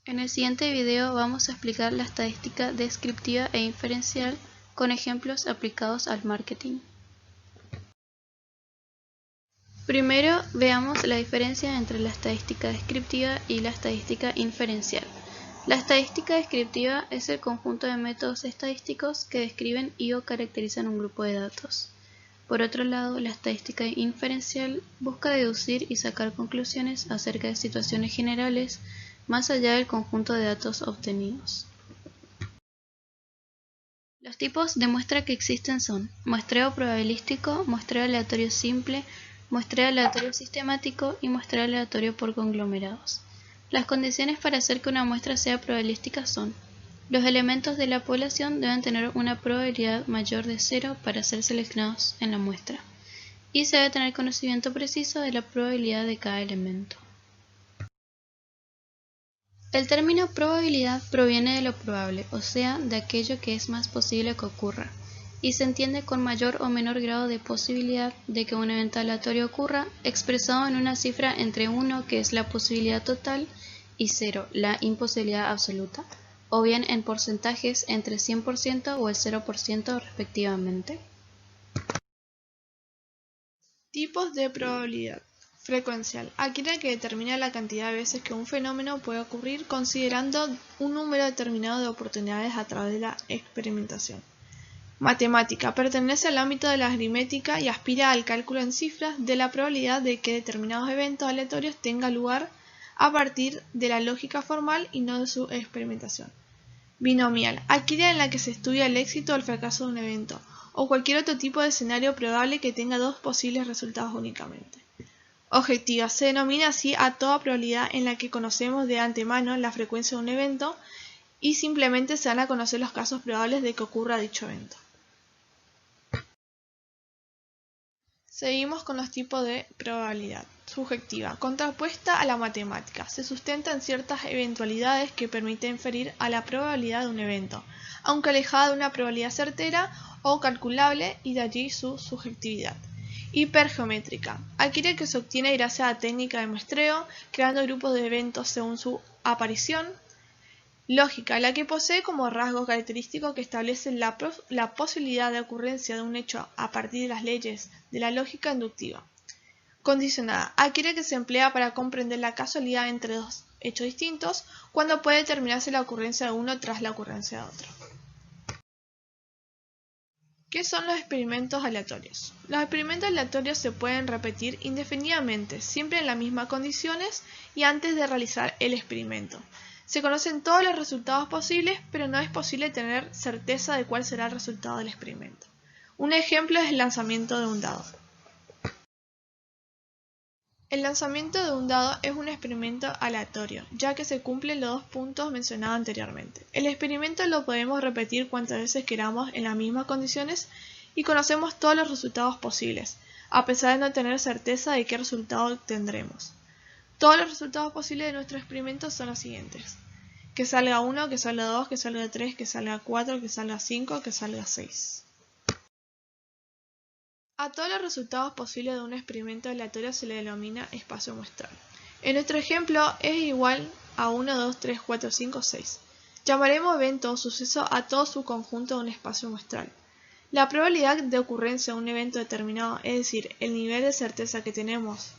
En el siguiente video vamos a explicar la estadística descriptiva e inferencial con ejemplos aplicados al marketing. Primero veamos la diferencia entre la estadística descriptiva y la estadística inferencial. La estadística descriptiva es el conjunto de métodos estadísticos que describen y/o caracterizan un grupo de datos. Por otro lado, la estadística inferencial busca deducir y sacar conclusiones acerca de situaciones generales más allá del conjunto de datos obtenidos. Los tipos de muestra que existen son muestreo probabilístico, muestreo aleatorio simple, muestreo aleatorio sistemático y muestreo aleatorio por conglomerados. Las condiciones para hacer que una muestra sea probabilística son: los elementos de la población deben tener una probabilidad mayor de 0 para ser seleccionados en la muestra, y se debe tener conocimiento preciso de la probabilidad de cada elemento. El término probabilidad proviene de lo probable, o sea, de aquello que es más posible que ocurra, y se entiende con mayor o menor grado de posibilidad de que un evento aleatorio ocurra, expresado en una cifra entre 1, que es la posibilidad total, y 0, la imposibilidad absoluta, o bien en porcentajes entre 100% o el 0% respectivamente. Tipos de probabilidad. Frecuencial. Aquella que determina la cantidad de veces que un fenómeno puede ocurrir considerando un número determinado de oportunidades a través de la experimentación. Matemática. Pertenece al ámbito de la aritmética y aspira al cálculo en cifras de la probabilidad de que determinados eventos aleatorios tengan lugar a partir de la lógica formal y no de su experimentación. Binomial. Aquella en la que se estudia el éxito o el fracaso de un evento, o cualquier otro tipo de escenario probable que tenga dos posibles resultados únicamente. Objetiva. Se denomina así a toda probabilidad en la que conocemos de antemano la frecuencia de un evento y simplemente se dan a conocer los casos probables de que ocurra dicho evento. Seguimos con los tipos de probabilidad. Subjetiva, contrapuesta a la matemática, se sustenta en ciertas eventualidades que permiten inferir a la probabilidad de un evento, aunque alejada de una probabilidad certera o calculable, y de allí su subjetividad. Hipergeométrica, aquella que se obtiene gracias a la técnica de muestreo, creando grupos de eventos según su aparición. Lógica, la que posee como rasgo característico que establece la posibilidad de ocurrencia de un hecho a partir de las leyes de la lógica inductiva. Condicionada, aquella que se emplea para comprender la casualidad entre dos hechos distintos, cuando puede determinarse la ocurrencia de uno tras la ocurrencia de otro. ¿Qué son los experimentos aleatorios? Los experimentos aleatorios se pueden repetir indefinidamente, siempre en las mismas condiciones y antes de realizar el experimento. Se conocen todos los resultados posibles, pero no es posible tener certeza de cuál será el resultado del experimento. Un ejemplo es el lanzamiento de un dado. El lanzamiento de un dado es un experimento aleatorio, ya que se cumplen los dos puntos mencionados anteriormente. El experimento lo podemos repetir cuantas veces queramos en las mismas condiciones y conocemos todos los resultados posibles, a pesar de no tener certeza de qué resultado obtendremos. Todos los resultados posibles de nuestro experimento son los siguientes: que salga 1, que salga 2, que salga 3, que salga 4, que salga 5, que salga 6. A todos los resultados posibles de un experimento aleatorio se le denomina espacio muestral. En nuestro ejemplo es igual a 1, 2, 3, 4, 5, 6. Llamaremos evento o suceso a todo su conjunto de un espacio muestral. La probabilidad de ocurrencia de un evento determinado, es decir, el nivel de certeza que tenemos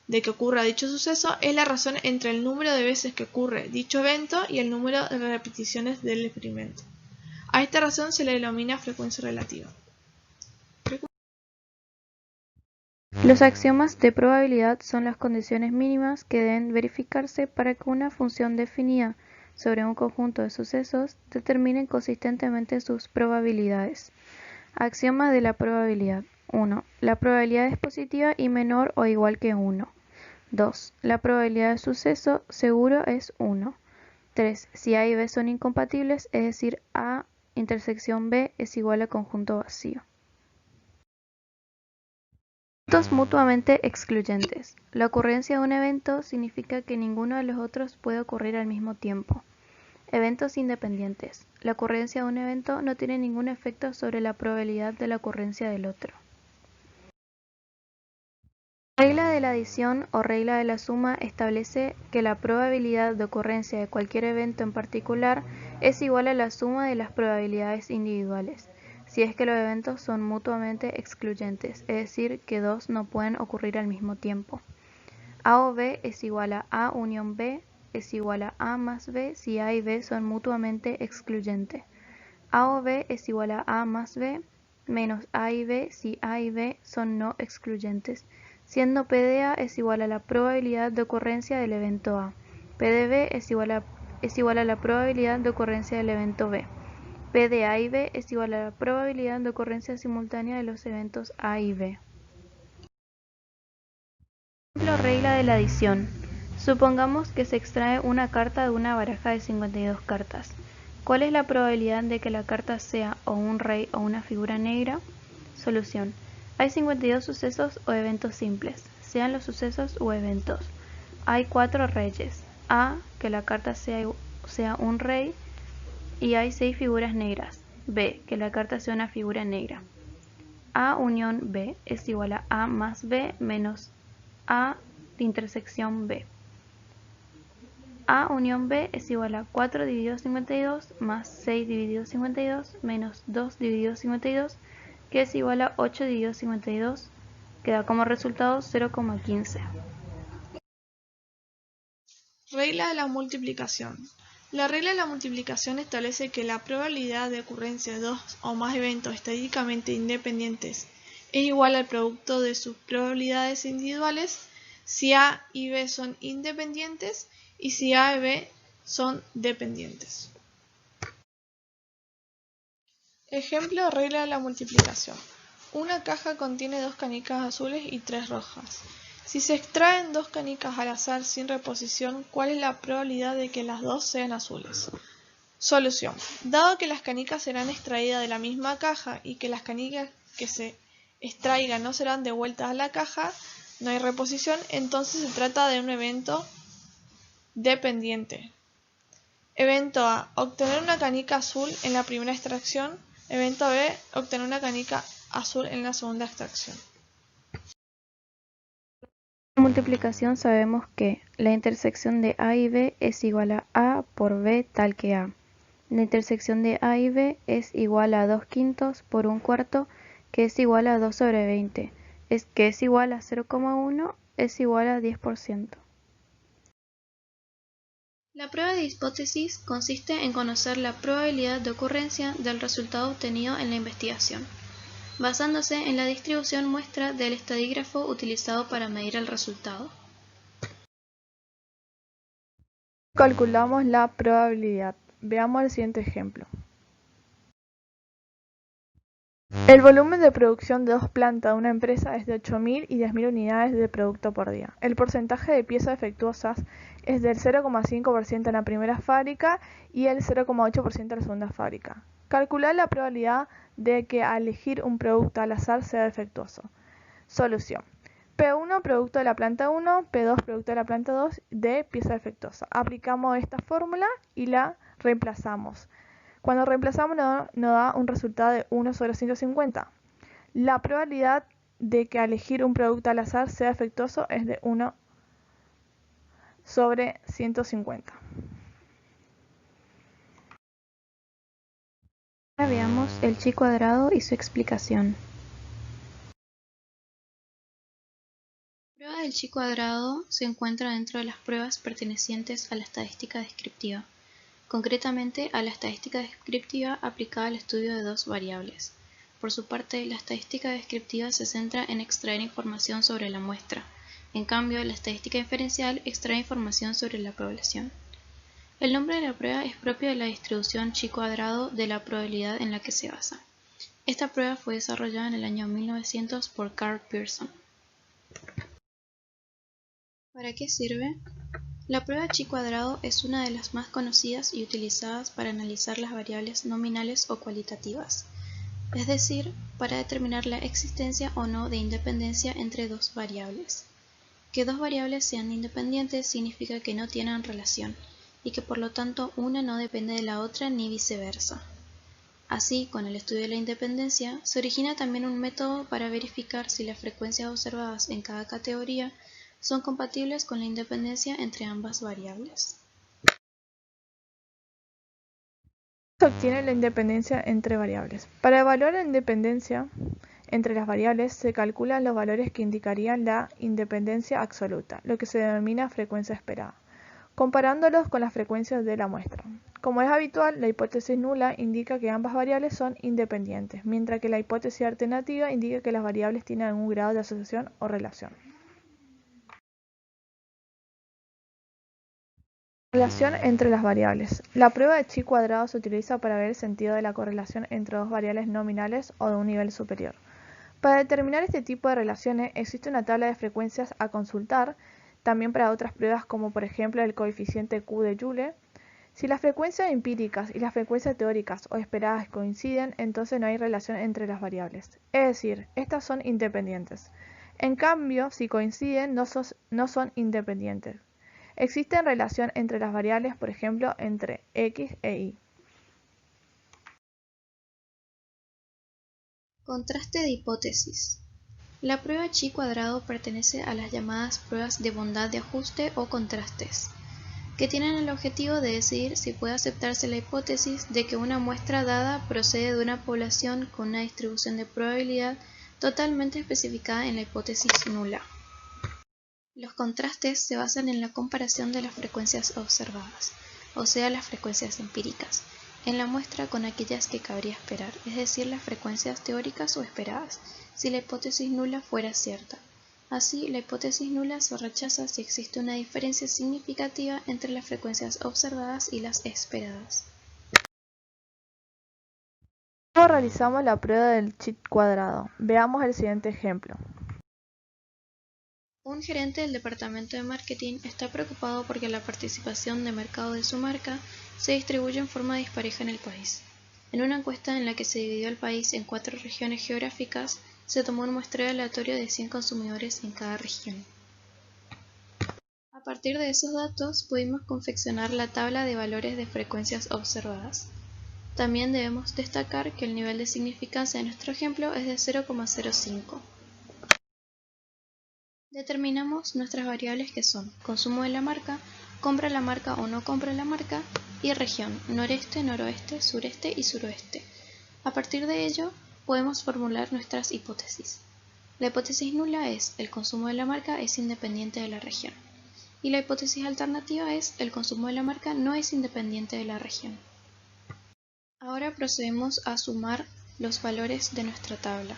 de que ocurra dicho suceso, es la razón entre el número de veces que ocurre dicho evento y el número de repeticiones del experimento. A esta razón se le denomina frecuencia relativa. Los axiomas de probabilidad son las condiciones mínimas que deben verificarse para que una función definida sobre un conjunto de sucesos determine consistentemente sus probabilidades. Axioma de la probabilidad. 1. La probabilidad es positiva y menor o igual que 1. 2. La probabilidad de suceso seguro es 1. 3. Si A y B son incompatibles, es decir, A intersección B es igual a conjunto vacío. Eventos mutuamente excluyentes. La ocurrencia de un evento significa que ninguno de los otros puede ocurrir al mismo tiempo. Eventos independientes. La ocurrencia de un evento no tiene ningún efecto sobre la probabilidad de la ocurrencia del otro. Regla de la adición o regla de la suma establece que la probabilidad de ocurrencia de cualquier evento en particular es igual a la suma de las probabilidades individuales, si es que los eventos son mutuamente excluyentes, es decir, que dos no pueden ocurrir al mismo tiempo. A o B es igual a A unión B es igual a A más B si A y B son mutuamente excluyentes. A o B es igual a A más B menos A y B si A y B son no excluyentes, siendo P de A es igual a la probabilidad de ocurrencia del evento A. P de B es igual a la probabilidad de ocurrencia del evento B. P de A y B es igual a la probabilidad de ocurrencia simultánea de los eventos A y B. Ejemplo, regla de la adición. Supongamos que se extrae una carta de una baraja de 52 cartas. ¿Cuál es la probabilidad de que la carta sea o un rey o una figura negra? Solución. Hay 52 sucesos o eventos simples, sean los sucesos o eventos. Hay 4 reyes. A, que la carta sea un rey, y hay 6 figuras negras. B, que la carta sea una figura negra. A unión B es igual a A más B menos A de intersección B. A unión B es igual a 4 dividido 52 más 6 dividido 52 menos 2 dividido 52, que es igual a 8 dividido 52, que da como resultado 0,15. Regla de la multiplicación. La regla de la multiplicación establece que la probabilidad de ocurrencia de dos o más eventos estadísticamente independientes es igual al producto de sus probabilidades individuales si A y B son independientes y si A y B son dependientes. Ejemplo, regla de la multiplicación. Una caja contiene 2 canicas azules y 3 rojas. Si se extraen 2 canicas al azar sin reposición, ¿cuál es la probabilidad de que las dos sean azules? Solución. Dado que las canicas serán extraídas de la misma caja y que las canicas que se extraigan no serán devueltas a la caja, no hay reposición, entonces se trata de un evento dependiente. Evento A. Obtener una canica azul en la primera extracción. Evento B. Obtener una canica azul en la segunda extracción. En multiplicación sabemos que la intersección de A y B es igual a por B tal que A. La intersección de A y B es igual a 2 quintos por 1 cuarto, que es igual a 2 sobre 20, que es igual a 0,1, es igual a 10%. La prueba de hipótesis consiste en conocer la probabilidad de ocurrencia del resultado obtenido en la investigación, basándose en la distribución muestra del estadígrafo utilizado para medir el resultado. Calculamos la probabilidad. Veamos el siguiente ejemplo. El volumen de producción de dos plantas de una empresa es de 8.000 y 10.000 unidades de producto por día. El porcentaje de piezas defectuosas es del 0,5% en la primera fábrica y el 0,8% en la segunda fábrica. Calcular la probabilidad de que al elegir un producto al azar sea defectuoso. Solución. P1 producto de la planta 1, P2 producto de la planta 2 de pieza defectuosa. Aplicamos esta fórmula y la reemplazamos. Cuando reemplazamos nos da un resultado de 1 sobre 150. La probabilidad de que al elegir un producto al azar sea defectuoso es de 1 sobre 150. Ahora veamos el chi cuadrado y su explicación. La prueba del chi cuadrado se encuentra dentro de las pruebas pertenecientes a la estadística descriptiva, concretamente a la estadística descriptiva aplicada al estudio de dos variables. Por su parte, la estadística descriptiva se centra en extraer información sobre la muestra. En cambio, la estadística inferencial extrae información sobre la población. El nombre de la prueba es propio de la distribución chi cuadrado de la probabilidad en la que se basa. Esta prueba fue desarrollada en el año 1900 por Karl Pearson. ¿Para qué sirve? La prueba chi cuadrado es una de las más conocidas y utilizadas para analizar las variables nominales o cualitativas, es decir, para determinar la existencia o no de independencia entre dos variables. Que dos variables sean independientes significa que no tienen relación, y que por lo tanto una no depende de la otra ni viceversa. Así, con el estudio de la independencia, se origina también un método para verificar si las frecuencias observadas en cada categoría son compatibles con la independencia entre ambas variables. Se obtiene la independencia entre variables. Para evaluar la independencia entre las variables se calculan los valores que indicarían la independencia absoluta, lo que se denomina frecuencia esperada, comparándolos con las frecuencias de la muestra. Como es habitual, la hipótesis nula indica que ambas variables son independientes, mientras que la hipótesis alternativa indica que las variables tienen algún grado de asociación o relación. Relación entre las variables. La prueba de chi cuadrado se utiliza para ver el sentido de la correlación entre dos variables nominales o de un nivel superior. Para determinar este tipo de relaciones existe una tabla de frecuencias a consultar, también para otras pruebas como por ejemplo el coeficiente Q de Joule. Si las frecuencias empíricas y las frecuencias teóricas o esperadas coinciden, entonces no hay relación entre las variables, es decir, estas son independientes. En cambio, si coinciden, no son independientes. Existe relación entre las variables, por ejemplo, entre x e y. Contraste de hipótesis. La prueba chi cuadrado pertenece a las llamadas pruebas de bondad de ajuste o contrastes, que tienen el objetivo de decidir si puede aceptarse la hipótesis de que una muestra dada procede de una población con una distribución de probabilidad totalmente especificada en la hipótesis nula. Los contrastes se basan en la comparación de las frecuencias observadas, o sea, las frecuencias empíricas, en la muestra con aquellas que cabría esperar, es decir, las frecuencias teóricas o esperadas, si la hipótesis nula fuera cierta. Así, la hipótesis nula se rechaza si existe una diferencia significativa entre las frecuencias observadas y las esperadas. ¿Cómo realizamos la prueba del chi cuadrado? Veamos el siguiente ejemplo. Un gerente del departamento de marketing está preocupado porque la participación de mercado de su marca se distribuye en forma dispareja en el país. En una encuesta en la que se dividió el país en 4 regiones geográficas, se tomó un muestreo aleatorio de 100 consumidores en cada región. A partir de esos datos, pudimos confeccionar la tabla de valores de frecuencias observadas. También debemos destacar que el nivel de significancia de nuestro ejemplo es de 0,05. Determinamos nuestras variables que son consumo de la marca, compra la marca o no compra la marca y región, noreste, noroeste, sureste y suroeste. A partir de ello, podemos formular nuestras hipótesis. La hipótesis nula es el consumo de la marca es independiente de la región. Y la hipótesis alternativa es el consumo de la marca no es independiente de la región. Ahora procedemos a sumar los valores de nuestra tabla.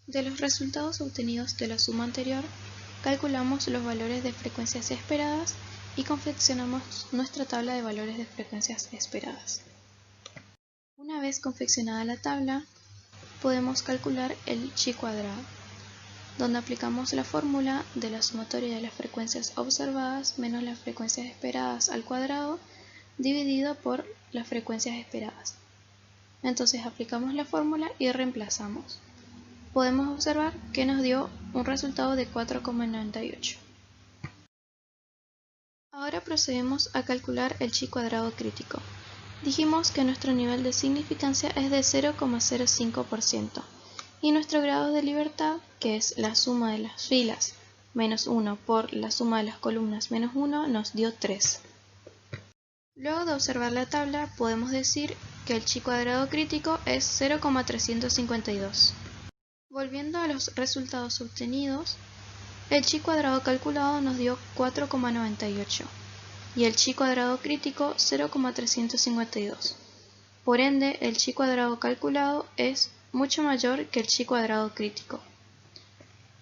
De los resultados obtenidos de la suma anterior, calculamos los valores de frecuencias esperadas y confeccionamos nuestra tabla de valores de frecuencias esperadas. Una vez confeccionada la tabla, podemos calcular el chi cuadrado, donde aplicamos la fórmula de la sumatoria de las frecuencias observadas menos las frecuencias esperadas al cuadrado dividido por las frecuencias esperadas. Entonces aplicamos la fórmula y reemplazamos. Podemos observar que nos dio un resultado de 4,98. Ahora procedemos a calcular el chi cuadrado crítico. Dijimos que nuestro nivel de significancia es de 0,05% y nuestro grado de libertad, que es la suma de las filas menos 1 por la suma de las columnas menos 1, nos dio 3. Luego de observar la tabla, podemos decir que el chi cuadrado crítico es 0,352. Volviendo a los resultados obtenidos, el chi cuadrado calculado nos dio 4,98 y el chi cuadrado crítico 0,352. Por ende, el chi cuadrado calculado es mucho mayor que el chi cuadrado crítico.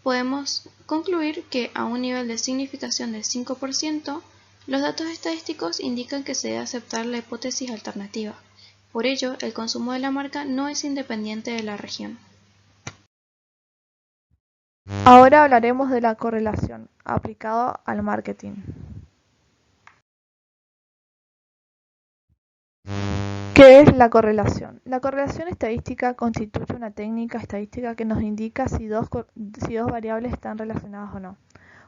Podemos concluir que a un nivel de significación del 5%, los datos estadísticos indican que se debe aceptar la hipótesis alternativa. Por ello, el consumo de la marca no es independiente de la región. Ahora hablaremos de la correlación aplicada al marketing. ¿Qué es la correlación? La correlación estadística constituye una técnica estadística que nos indica si dos variables están relacionadas o no.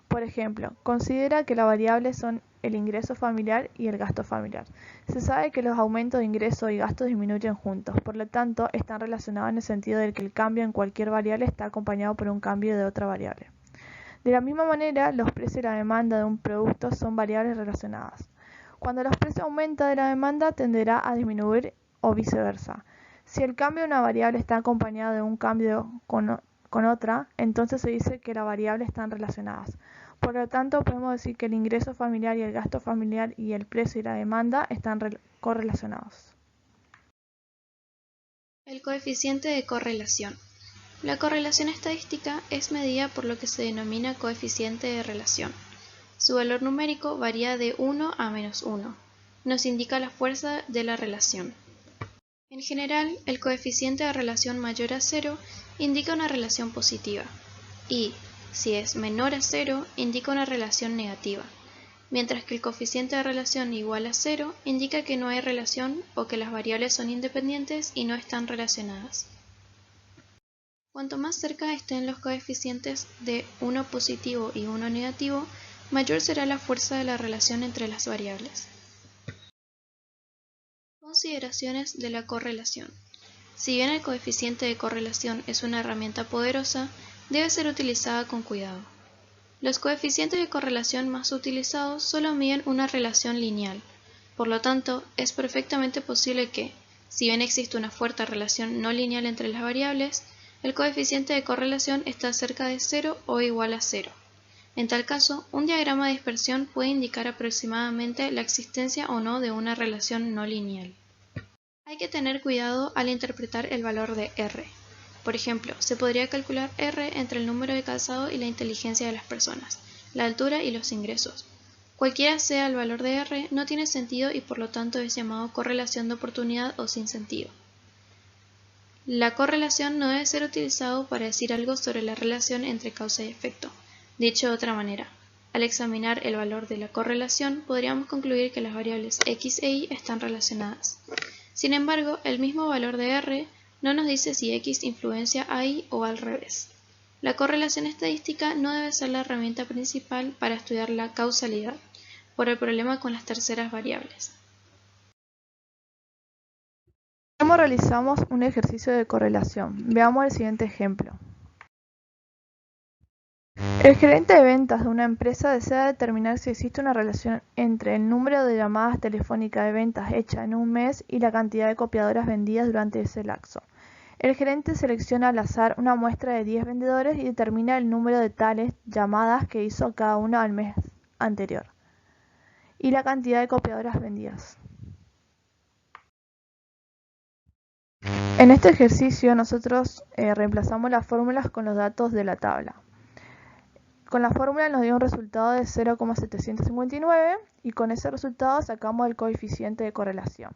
Por ejemplo, considera que las variables son el ingreso familiar y el gasto familiar. Se sabe que los aumentos de ingresos y gastos disminuyen juntos, por lo tanto están relacionados en el sentido de que el cambio en cualquier variable está acompañado por un cambio de otra variable. De la misma manera, los precios y la demanda de un producto son variables relacionadas. Cuando los precios aumentan, la demanda tenderá a disminuir o viceversa. Si el cambio de una variable está acompañado de un cambio con otra, entonces se dice que las variables están relacionadas. Por lo tanto, podemos decir que el ingreso familiar y el gasto familiar y el precio y la demanda están correlacionados. El coeficiente de correlación. La correlación estadística es medida por lo que se denomina coeficiente de relación. Su valor numérico varía de 1 a -1. Nos indica la fuerza de la relación. En general, el coeficiente de relación mayor a 0 indica una relación positiva y, si es menor a 0, indica una relación negativa, mientras que el coeficiente de relación igual a 0 indica que no hay relación o que las variables son independientes y no están relacionadas. Cuanto más cerca estén los coeficientes de 1 positivo y 1 negativo, mayor será la fuerza de la relación entre las variables. Consideraciones de la correlación. Si bien el coeficiente de correlación es una herramienta poderosa, debe ser utilizada con cuidado. Los coeficientes de correlación más utilizados solo miden una relación lineal. Por lo tanto, es perfectamente posible que, si bien existe una fuerte relación no lineal entre las variables, el coeficiente de correlación está cerca de 0 o igual a 0. En tal caso, un diagrama de dispersión puede indicar aproximadamente la existencia o no de una relación no lineal. Hay que tener cuidado al interpretar el valor de R. Por ejemplo, se podría calcular R entre el número de calzado y la inteligencia de las personas, la altura y los ingresos. Cualquiera sea el valor de R, no tiene sentido y por lo tanto es llamado correlación de oportunidad o sin sentido. La correlación no debe ser utilizado para decir algo sobre la relación entre causa y efecto. Dicho de otra manera, al examinar el valor de la correlación, podríamos concluir que las variables x e y están relacionadas. Sin embargo, el mismo valor de R no nos dice si x influencia a y o al revés. La correlación estadística no debe ser la herramienta principal para estudiar la causalidad, por el problema con las terceras variables. ¿Cómo realizamos un ejercicio de correlación? Veamos el siguiente ejemplo. El gerente de ventas de una empresa desea determinar si existe una relación entre el número de llamadas telefónicas de ventas hechas en un mes y la cantidad de copiadoras vendidas durante ese lapso. El gerente selecciona al azar una muestra de 10 vendedores y determina el número de tales llamadas que hizo cada uno al mes anterior y la cantidad de copiadoras vendidas. En este ejercicio nosotros reemplazamos las fórmulas con los datos de la tabla. Con la fórmula nos dio un resultado de 0,759 y con ese resultado sacamos el coeficiente de correlación.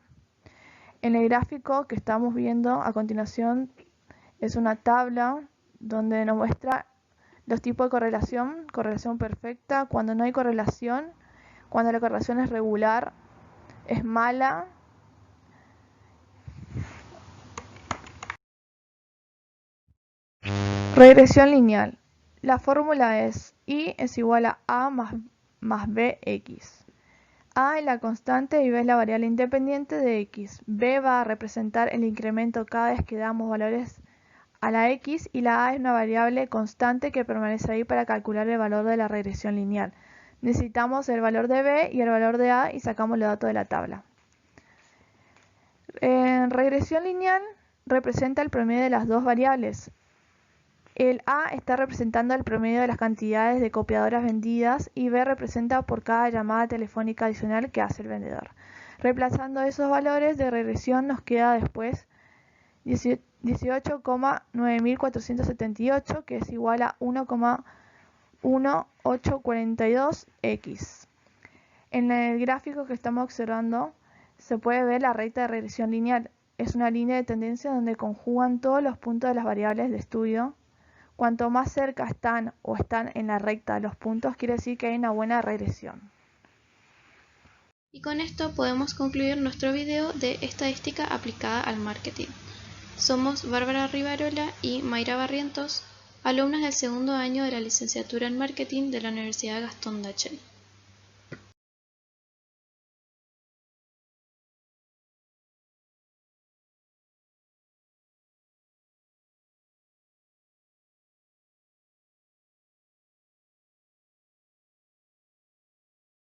En el gráfico que estamos viendo a continuación es una tabla donde nos muestra los tipos de correlación: correlación perfecta, cuando no hay correlación, cuando la correlación es regular, es mala, regresión lineal. La fórmula es y es igual a más bx. A es la constante y b es la variable independiente de x. B va a representar el incremento cada vez que damos valores a la x y la a es una variable constante que permanece ahí para calcular el valor de la regresión lineal. Necesitamos el valor de b y el valor de a y sacamos los datos de la tabla. En regresión lineal representa el promedio de las dos variables. El A está representando el promedio de las cantidades de copiadoras vendidas y B representa por cada llamada telefónica adicional que hace el vendedor. Reemplazando esos valores de regresión nos queda después 18,9478, que es igual a 1,1842x. En el gráfico que estamos observando se puede ver la recta de regresión lineal. Es una línea de tendencia donde conjugan todos los puntos de las variables de estudio. Cuanto más cerca están o están en la recta los puntos, quiere decir que hay una buena regresión. Y con esto podemos concluir nuestro video de estadística aplicada al marketing. Somos Bárbara Rivarola y Mayra Barrientos, alumnas del segundo año de la licenciatura en marketing de la Universidad Gastón D'Achenny.